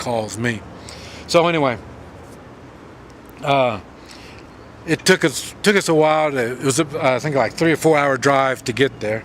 calls me. So anyway, it took us a while. It was I think like 3 or 4 hour drive to get there,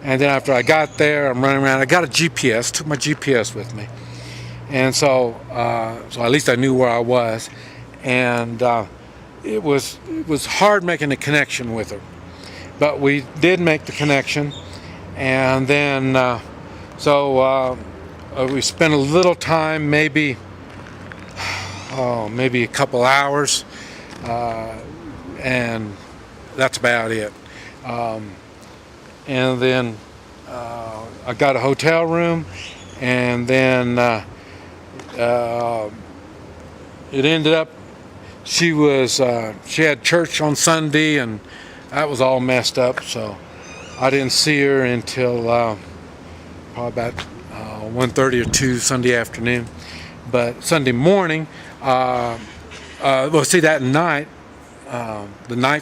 and then after I got there, I'm running around. I got a GPS, took my GPS with me, and so at least I knew where I was, and it was hard making a connection with her, but we did make the connection, and then we spent a little time, maybe a couple hours. And that's about it. And then I got a hotel room, and then it ended up she had church on Sunday, and that was all messed up. So I didn't see her until probably about 1:30 or 2 Sunday afternoon. But Sunday morning, that night.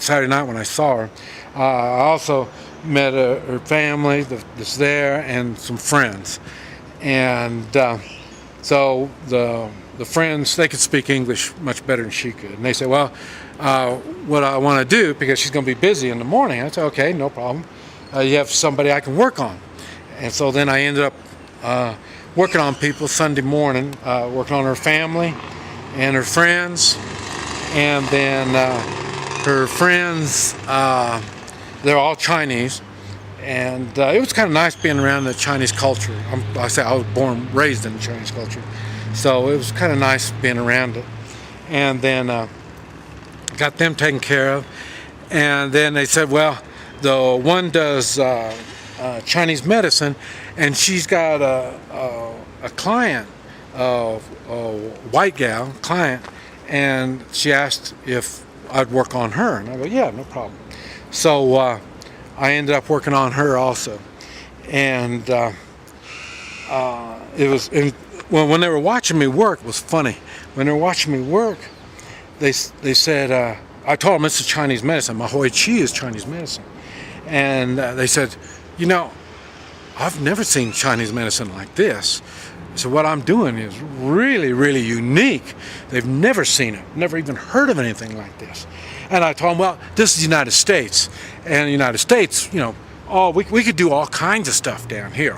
Saturday night when I saw her, I also met her family that's there and some friends, and so the friends, they could speak English much better than she could, and they said, well, what I want to do, because she's going to be busy in the morning. I said, okay, no problem. You have somebody I can work on, and so then I ended up working on people Sunday morning, working on her family and her friends. And then her friends, they're all Chinese, and it was kind of nice being around the Chinese culture. I was born, raised in the Chinese culture, so it was kind of nice being around it. And then got them taken care of, and then they said, well, the one does Chinese medicine, and she's got a client, a white gal client. And she asked if I'd work on her, and I go, yeah, no problem. So I ended up working on her also, and it was when they were watching me work. It was funny. When they were watching me work, they said, I told them it's Chinese medicine. My Hui Chi is Chinese medicine, and they said, I've never seen Chinese medicine like this. So what I'm doing is really, really unique. They've never seen it, never even heard of anything like this. And I told them, well, this is the United States. And the United States, we could do all kinds of stuff down here.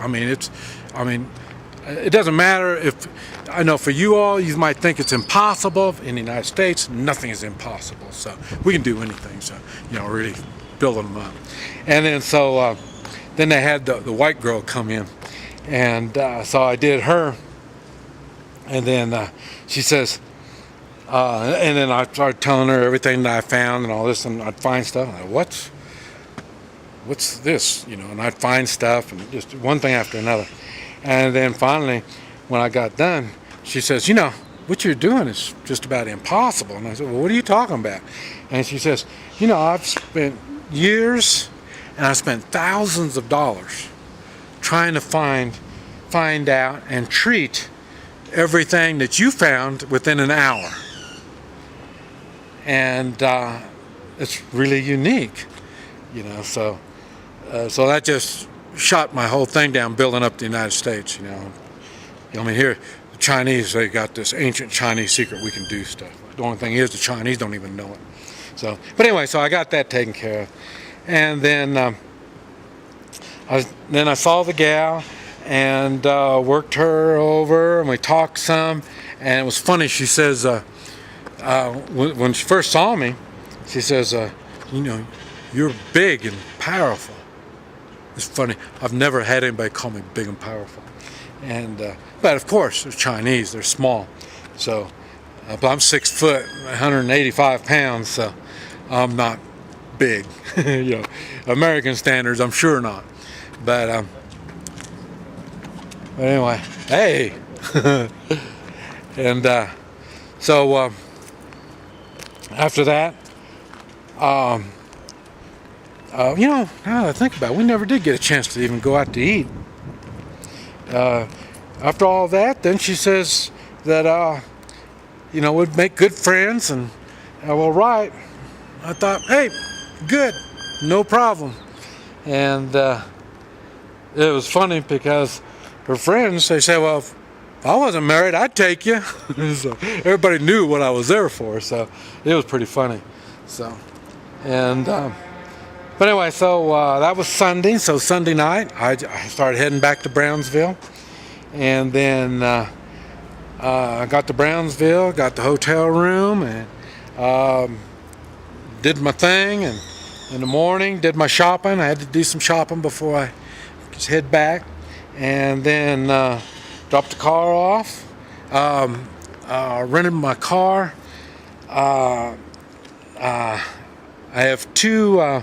It doesn't matter if, I know for you all, you might think it's impossible. In the United States, nothing is impossible. So we can do anything. So, really building them up. And then then they had the white girl come in. And so I did her, and then she says, and then I started telling her everything that I found and all this, and I'd find stuff. And I, what's this? And I'd find stuff, and just one thing after another. And then finally, when I got done, she says, what you're doing is just about impossible. And I said, well, what are you talking about? And she says, I've spent years, and I've spent thousands of dollars trying to find out and treat everything that you found within an hour. And it's really unique, so that just shot my whole thing down, building up the United States. Here the Chinese, they got this ancient Chinese secret, we can do stuff. The only thing is the Chinese don't even know it. So I got that taken care of, and then I saw the gal and worked her over, and we talked some. And it was funny. She says, when she first saw me, she says, you're big and powerful. It's funny. I've never had anybody call me big and powerful. And but of course, they're Chinese. They're small. So, but I'm 6 foot, 185 pounds. So I'm not big. American standards, I'm sure not. But anyway, hey. And so after that, now that I think about it, we never did get a chance to even go out to eat. After all that, then she says that, we'd make good friends, and well, right. I thought, hey, good, no problem. And it was funny because her friends, they say, well, if I wasn't married, I'd take you. So everybody knew what I was there for, so it was pretty funny. So, and but anyway, so that was Sunday. So Sunday night, I started heading back to Brownsville, and then I got to Brownsville, got the hotel room, and did my thing. And in the morning, did my shopping. I had to do some shopping before I just head back, and then dropped the car off. Rented my car. I have two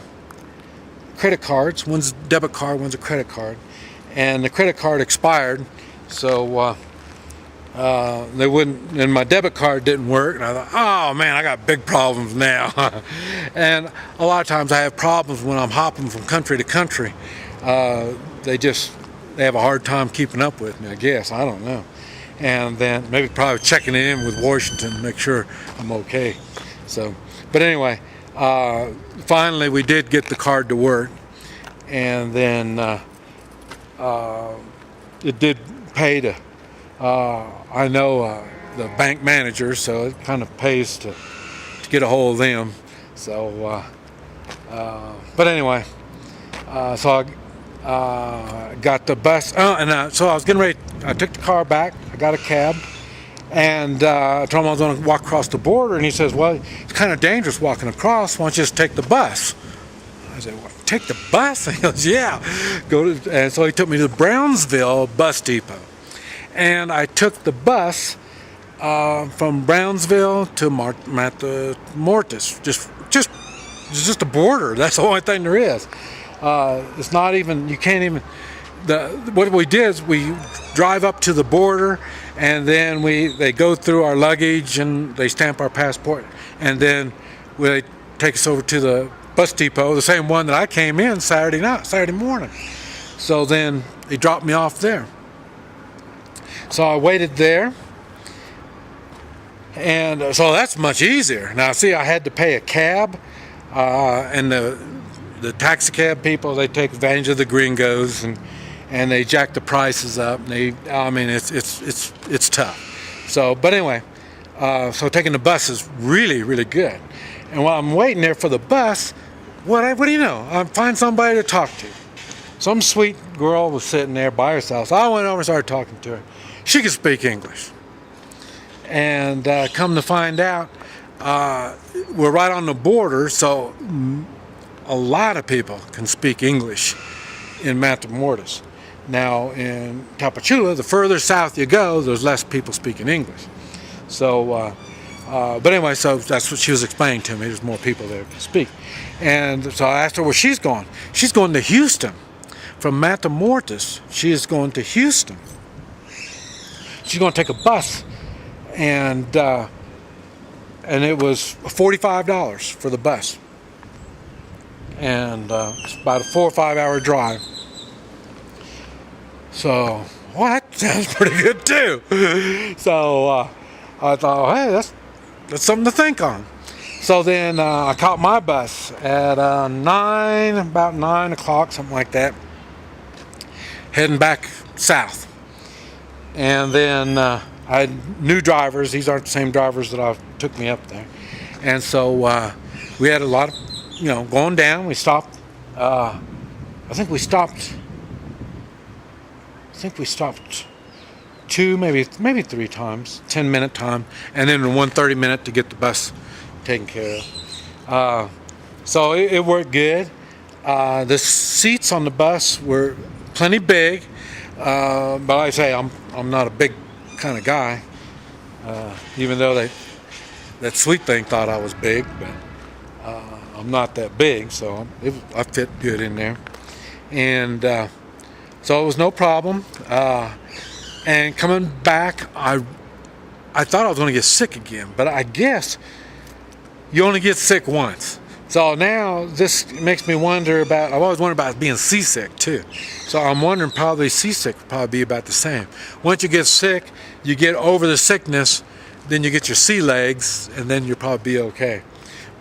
credit cards. One's a debit card, one's a credit card, and the credit card expired, so they wouldn't. And my debit card didn't work. And I thought, oh man, I got big problems now. And a lot of times I have problems when I'm hopping from country to country. They have a hard time keeping up with me, I guess. I don't know. And then maybe probably checking it in with Washington to make sure I'm okay. So, but anyway, finally we did get the card to work, and then it did pay to. I know the bank manager, so it kind of pays to get a hold of them. So, but anyway, so I got the bus. So I was getting ready. I took the car back. I got a cab, and I told him I was going to walk across the border. And he says, "Well, it's kind of dangerous walking across. Why don't you just take the bus?" I said, "What, take the bus?" And he goes, "Yeah, go to." And so he took me to the Brownsville bus depot, and I took the bus from Brownsville to Mortis. Just a border. That's the only thing there is. It's not even. You can't even. What we did is we drive up to the border, and then they go through our luggage and they stamp our passport, and then they take us over to the bus depot, the same one that I came in Saturday morning. So then they dropped me off there. So I waited there, and so that's much easier. Now see, I had to pay a cab, and the taxi cab people, they take advantage of the gringos, and they jack the prices up. And it's tough. So, but anyway, so taking the bus is really, really good. And while I'm waiting there for the bus, what do you know? I find somebody to talk to. Some sweet girl was sitting there by herself. So I went over and started talking to her. She could speak English. And come to find out, we're right on the border, so a lot of people can speak English in Matamoros. Now in Tapachula, the further south you go, there's less people speaking English. So, but anyway, so that's what she was explaining to me. There's more people there to speak. And so I asked her where she's going. She's going to Houston. From Matamoros, she is going to Houston. She's going to take a bus, and it was $45 for the bus. And it's about a 4 or 5 hour drive. So, well, that sounds pretty good too. So I thought, hey, that's something to think on. So then I caught my bus at about 9 o'clock, something like that, heading back south. And then I had new drivers. These aren't the same drivers that took me up there. And so we had a lot of, going down. We stopped. I think we stopped 2, maybe 3 times, 10-minute time, and then 1 30-minute to get the bus taken care of. So it worked good. The seats on the bus were plenty big, but like I say, I'm not a big kind of guy, even though that sweet thing thought I was big, but I'm not that big, so I fit good in there. And so it was no problem. And coming back, I thought I was going to get sick again, but I guess you only get sick once. So now this makes me wonder about, I've always wondered about being seasick too. So I'm wondering probably seasick would probably be about the same. Once you get sick, you get over the sickness, then you get your sea legs, and then you'll probably be okay.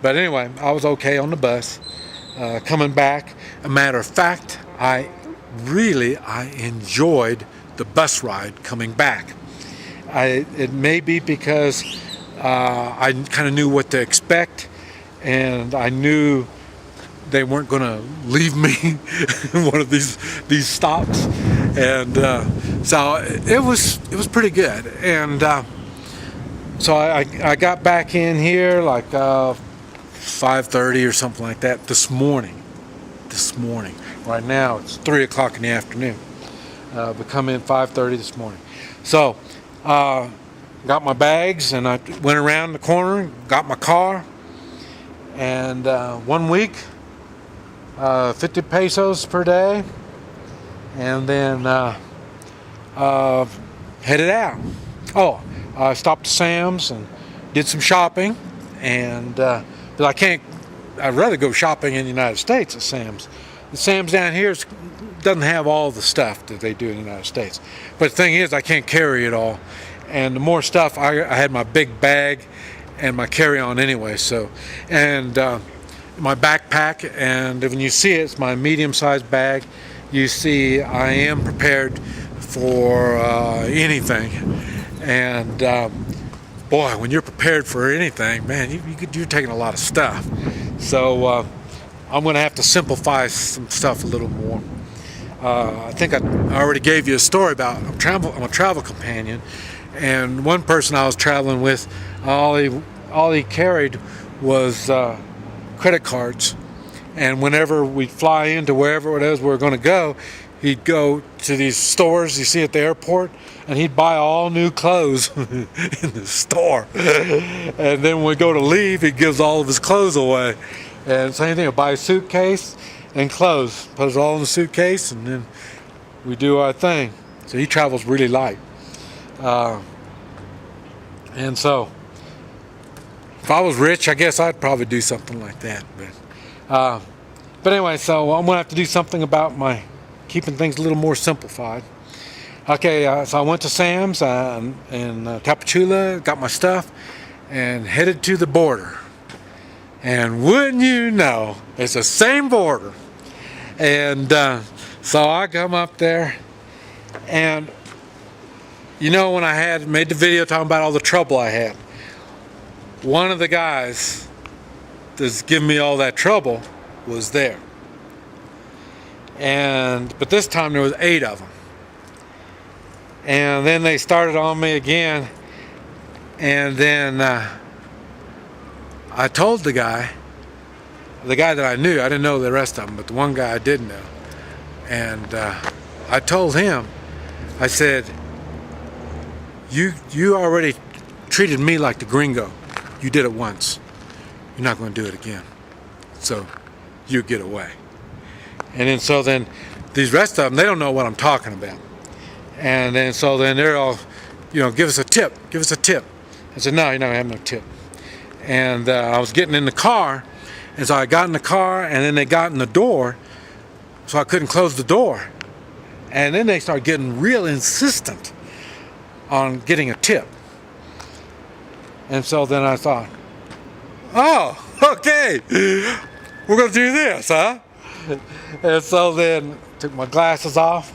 But anyway, I was okay on the bus. Coming back, a matter of fact, I enjoyed the bus ride coming back. It may be because I kind of knew what to expect, and I knew they weren't going to leave me in one of these stops, and so it was pretty good. And so I got back in here like 5:30 or something like that this morning. Right now it's 3 o'clock in the afternoon. But come in 5:30 this morning. So got my bags and I went around the corner, got my car, and 1 week, 50 pesos per day, and then headed out. Oh, I stopped at Sam's and did some shopping, and but I'd rather go shopping in the United States at Sam's. The Sam's down here doesn't have all the stuff that they do in the United States. But the thing is, I can't carry it all. And the more stuff, I had my big bag and my carry-on anyway. So, and my backpack, and when you see it, it's my medium-sized bag. You see, I am prepared for anything. And boy, when you're prepared for anything, man, you're taking a lot of stuff. So I'm going to have to simplify some stuff a little more. I think I already gave you a story about I'm a travel companion, and one person I was traveling with, all he carried was credit cards. And whenever we'd fly into wherever it is we're going to go, he'd go to these stores you see at the airport, and he'd buy all new clothes in the store. And then when we go to leave, he gives all of his clothes away. And same thing, he'll buy a suitcase and clothes, put it all in the suitcase, and then we do our thing. So he travels really light. And so if I was rich, I guess I'd probably do something like that. But anyway, so I'm going to have to do something about my keeping things a little more simplified. Okay, so I went to Sam's in Tapachula, got my stuff, and headed to the border. And wouldn't you know, it's the same border. And so I come up there, and you know, when I had made the video talking about all the trouble I had, one of the guys that's giving me all that trouble was there. But this time there was 8 of them. And then they started on me again, and then I told the guy that I knew, I didn't know the rest of them, but the one guy I did know. And I told him, I said, you already treated me like the gringo. You did it once. You're not going to do it again. So you get away. And then these rest of them, they don't know what I'm talking about. And then they're all, give us a tip. I said, no, you're not going to have no tip. And I was getting in the car, and so I got in the car, and then they got in the door, so I couldn't close the door. And then they started getting real insistent on getting a tip. And so then I thought, oh, okay, we're going to do this, huh? And so then took my glasses off,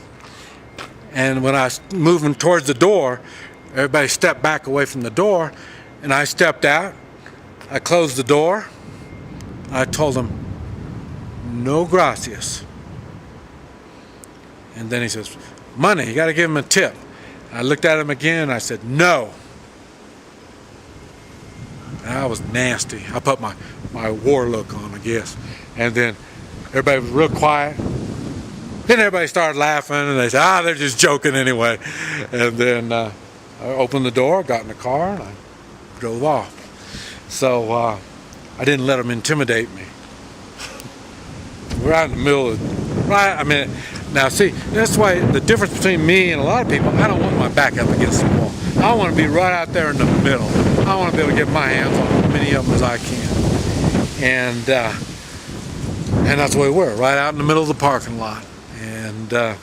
and when I was moving towards the door, everybody stepped back away from the door, and I stepped out. I closed the door. I told him, no gracias. And then he says, money, you got to give him a tip. I looked at him again, and I said, no. And I was nasty. I put my war look on, I guess. And then everybody was real quiet. Then everybody started laughing, and they said, they're just joking anyway. And then I opened the door, got in the car, and I drove off. So I didn't let them intimidate me. We're out in the middle of, now see, that's why the difference between me and a lot of people, I don't want my back up against the wall. I want to be right out there in the middle. I want to be able to get my hands on as many of them as I can. And that's the way we were, right out in the middle of the parking lot. And I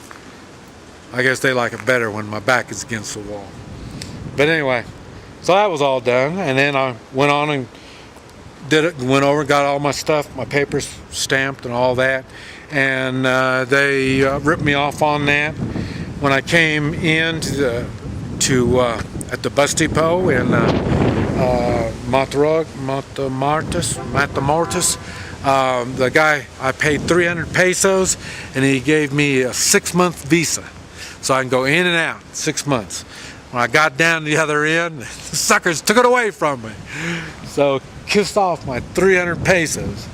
guess they like it better when my back is against the wall. But anyway, so that was all done, and then I went on and went over and got all my stuff, my papers stamped and all that, and they ripped me off on that. When I came in to at the bus depot in Matamoros. The guy, I paid 300 pesos, and he gave me a 6-month visa, so I can go in and out 6 months. When I got down the other end, the suckers took it away from me. So kissed off my 300 pesos.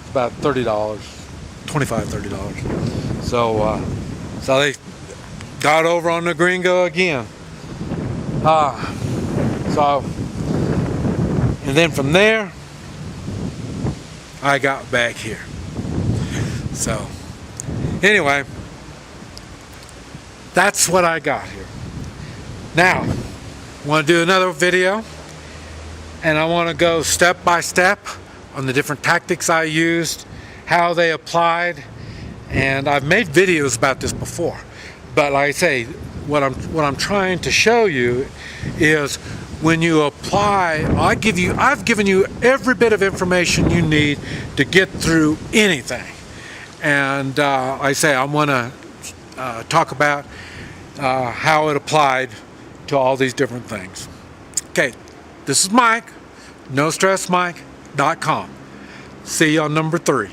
It's about $30, $25, $30. So they got over on the gringo again. And then from there, I got back here. So anyway, that's what I got here. Now, I want to do another video, and I want to go step by step on the different tactics I used, how they applied, and I've made videos about this before. But like I say, what I'm trying to show you is when you apply, I've given you every bit of information you need to get through anything. And I say I want to talk about how it applied to all these different things. Okay, this is Mike, NoStressMike.com. See you on number 3.